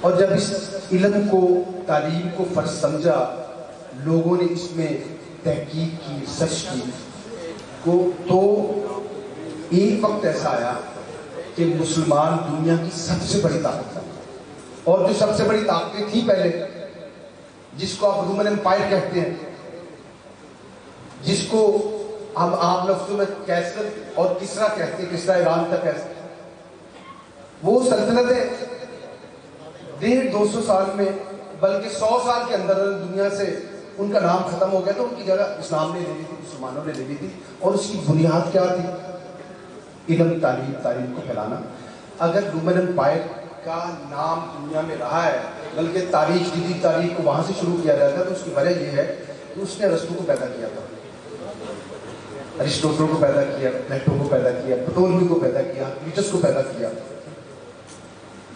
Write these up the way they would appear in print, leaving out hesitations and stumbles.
اور جب اس علم کو، تعلیم کو فرض سمجھا، لوگوں نے اس میں تحقیق کی، ریسرچ کی تو ایک وقت ایسا آیا کہ مسلمان دنیا کی سب سے بڑی طاقت ہے. اور جو سب سے بڑی طاقتیں تھیں پہلے، جس کو آپ رومن امپائر کہتے ہیں، جس کو ہم عام لفظوں میں کیسر اور کسرا کہتے ہیں، کسرا ایران تک ہے، وہ سلطنتیں 150-200 سال میں، بلکہ 100 سال کے اندر دنیا سے ان کا نام ختم ہو گیا. تو ان کی جگہ اسلام نے لے لی تھی، مسلمانوں نے لے لی تھی. اور اس کی بنیاد کیا تھی؟ علم، تعلیم کو پھیلانا. اگر رومن امپائر کا نام دنیا میں رہا ہے، بلکہ تاریخ، جدید تاریخ کو وہاں سے شروع کیا جاتا ہے، تو اس کی وجہ یہ ہے کہ اس نے ارسطو کو پیدا کیا تھا، ارسطوٹل کو پیدا کیا، پلیٹو کو پیدا کیا، پٹولمی کو پیدا کیا، ہیراکلیٹس کو پیدا کیا.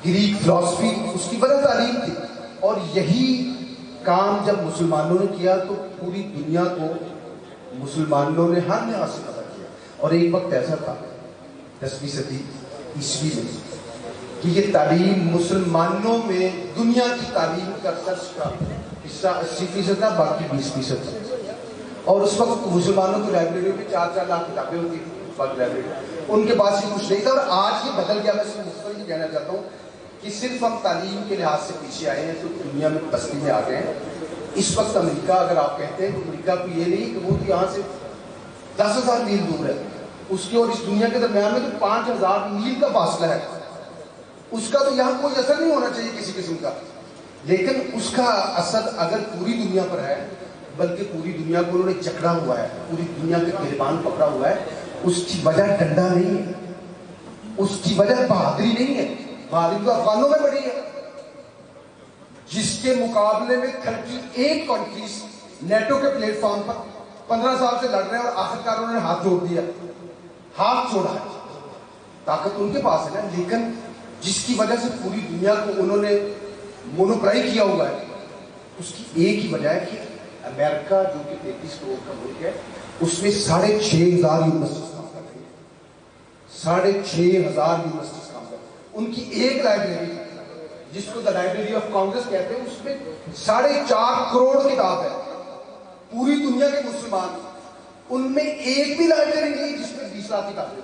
گریک فلسفی اس کی وجہ تعلیم تھی. اور یہی کام جب مسلمانوں نے کیا تو پوری دنیا کو مسلمانوں نے ہر لحاظ سے پیدا کیا. اور ایک وقت ایسا تھا 10ویں صدی عیسوی میں کہ یہ تعلیم مسلمانوں میں دنیا کی تعلیم کا سرس کا حصہ 80% تھا، باقی 20% تھا. اور اس وقت مسلمانوں کی لائبریریوں میں 4-4 لاکھ کتابیں ہوتی تھیں. اس وقت لائبریری ان کے پاس ہی کچھ نہیں تھا. اور آج یہ بدل گیا. میں صرف مختصر یہ کہنا چاہتا ہوں کہ صرف ہم تعلیم کے لحاظ سے پیچھے آئے ہیں تو دنیا میں پستی میں آ گئے ہیں. اس وقت امریکہ اگر آپ کہتے ہیں تو امریکہ کو یہ نہیں کہ وہ تو یہاں سے 10,000 میل دور ہے. اس کے اور اس دنیا کے درمیان میں تو 5,000 میل کا فاصلہ ہے. اس کا تو یہاں کوئی اثر نہیں ہونا چاہیے کسی قسم کا. لیکن اس کا اثر اگر پوری دنیا پر ہے، بلکہ پوری دنیا کو انہوں نے جکڑا ہوا ہے، پوری دنیا کے گریبان پکڑا ہوا ہے. اس کی وجہ ڈنڈا نہیں ہے، اس کی وجہ بہادری نہیں ہے. بہادری تو افغانوں میں بڑی ہے، جس کے مقابلے میں 38 کنٹریز نیٹو کے پلیٹ فارم پر 15 سال سے لڑ رہے ہیں. اور آخرکار انہوں نے ہاتھ جوڑ دیا، ہاتھ چھوڑا ہے. طاقت ان کے پاس ہے نا. لیکن جس کی وجہ سے پوری دنیا کو انہوں نے مونوپلائی کیا ہوا ہے، اس کی ایک ہی وجہ ہے کہ امریکہ جو کہ 33 کروڑ کا ملک ہے، اس میں 6,500 یونیورسٹیز کام کر رہی ہیں. 6,500 یونیورسٹیز کام کر رہی ہیں. ان کی ایک لائبریری جس کو دا لائبریری آف کانگریس کہتے ہیں، اس میں 4.5 کروڑ کتاب ہے. پوری دنیا کے مسلمان، ان میں ایک بھی لائبریری نہیں جس میں 20 لاکھ کتابیں.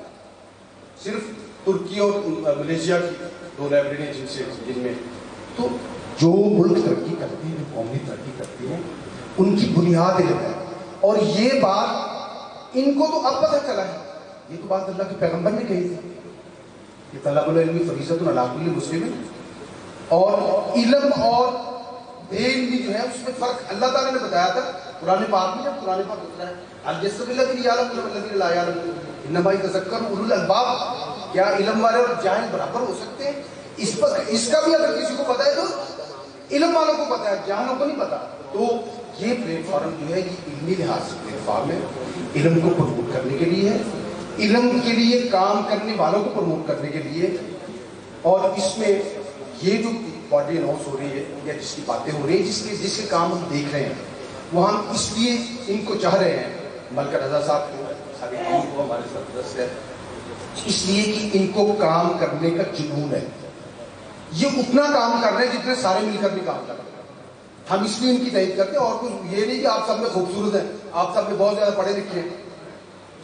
صرف ترکی اور ملیشیا کی 2 لائبریری جن میں. تو جو ملک ترقی کرتی ہے، جو قومی ترقی کرتی ہے، ان کی بنیاد علم ہے. اور یہ بات ان کو تو اب پتہ چلا ہے. یہ تو بات اللہ کے پیغمبر نے کہی تھی کہ طلب العلم فریضۃ علی کل مسلم. اور علم اور بے علمی جو ہے اس میں فرق اللہ تعالیٰ نے بتایا تھا قرآن پاک میں. جب قرآن پاک ہوتا ہے الجسم الذی یعلم والذین لا یعلمون انما یتذکر اولو الالباب، کیا علم والے اور جاہل برابر ہو سکتے ہیں؟ اس کا بھی اگر کسی کو پتہ ہے تو علم والوں کو پتہ ہے، جاہلوں کو نہیں پتہ. تو یہ پلیٹ فارم جو ہے یہ علمی لحاظ سے پلیٹ فارم ہے، علم کو پروموٹ کرنے کے لیے ہے، علم کے لیے کام کرنے والوں کو پروموٹ کرنے کے لیے. اور اس میں یہ جو باڈی اناؤنس ہو رہی ہے یا جس کی باتیں ہو رہی ہیں، جس کے کام ہم دیکھ رہے ہیں، وہ ہم اس لیے ان کو چاہ رہے ہیں، ملکہ رضا صاحب کو، ساری ٹیم کو، ہمارے سرپرست ہے، اس لیے کہ ان کو کام کرنے کا جنون ہے. یہ اتنا کام کر رہے ہیں جتنے سارے مل کر بھی کام کر رہے ہیں. ہم اس لیے ان کی تعریف کرتے ہیں. اور کچھ یہ نہیں کہ آپ سب میں خوبصورت ہیں، آپ سب میں بہت زیادہ پڑھے لکھے ہیں.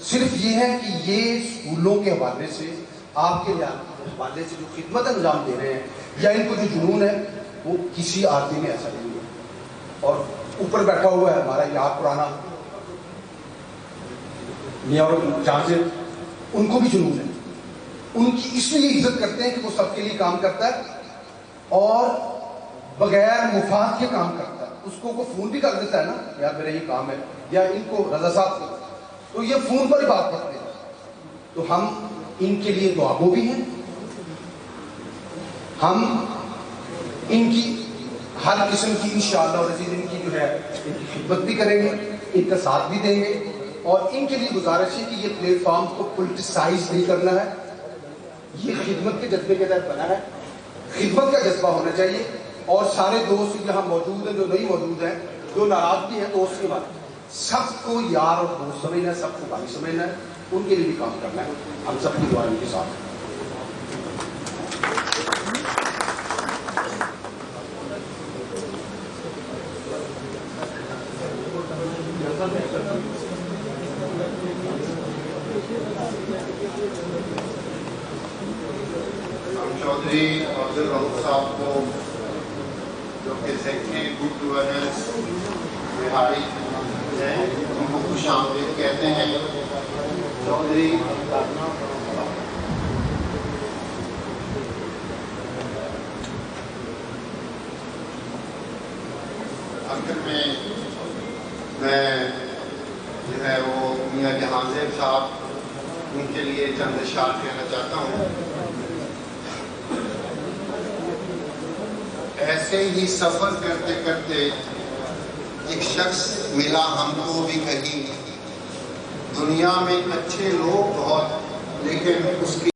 صرف یہ ہے کہ یہ اسکولوں کے حوالے سے، آپ کے حوالے سے جو خدمت انجام دے رہے ہیں یا ان کو جو جنون ہے، وہ کسی آدمی میں ایسا نہیں ہے. اور اوپر بیٹھا ہوا ہے ہمارا یاد پرانا میاں جہاں سے، ان کو بھی جنون ہے. ان کی اس لیے عزت کرتے ہیں کہ وہ سب کے لیے کام کرتا ہے اور بغیر مفاد کے کام کرتا ہے. اس کو فون بھی کر دیتا ہے نا، یار میرا یہ کام ہے، یا ان کو رضا صاحب کو، تو یہ فون پر ہی بات کرتے ہیں. تو ہم ان کے لیے دعاگو بھی ہیں. ہم ان کی ہر قسم کی انشاءاللہ اور عزیز ان کی جو ہے ان کی خدمت بھی کریں گے، ان کا ساتھ بھی دیں گے. اور ان کے لیے گزارش ہے کہ یہ پلیٹ فارم کو پولیٹیسائز نہیں کرنا ہے. یہ خدمت کے جذبے کے تحت بنا ہے، خدمت کا جذبہ ہونا چاہیے. اور سارے دوست یہاں موجود ہیں، جو نہیں موجود ہیں، جو ناراض بھی ہیں دوست کے بارے، سب کو یار اور دوست سمجھنا ہے، سب کو بھائی سمجھنا ہے. ان کے لیے بھی کام کرنا ہے. ہم سب کی دعا ان کے ساتھ. ہم چودھری افضل رؤف صاحب کو جو کہ سیکٹری گڈ گورننس بہاری ہیں ان کو خوش آمدید کہتے ہیں. چودھری آخر میں جو ہے وہ میاں جہان زیب صاحب ان کے لیے چند اشعار کہنا چاہتا ہوں. ایسے ہی سفر کرتے کرتے ایک شخص ملا ہم کو بھی کہیں, دنیا میں اچھے لوگ بہت لیکن اس کی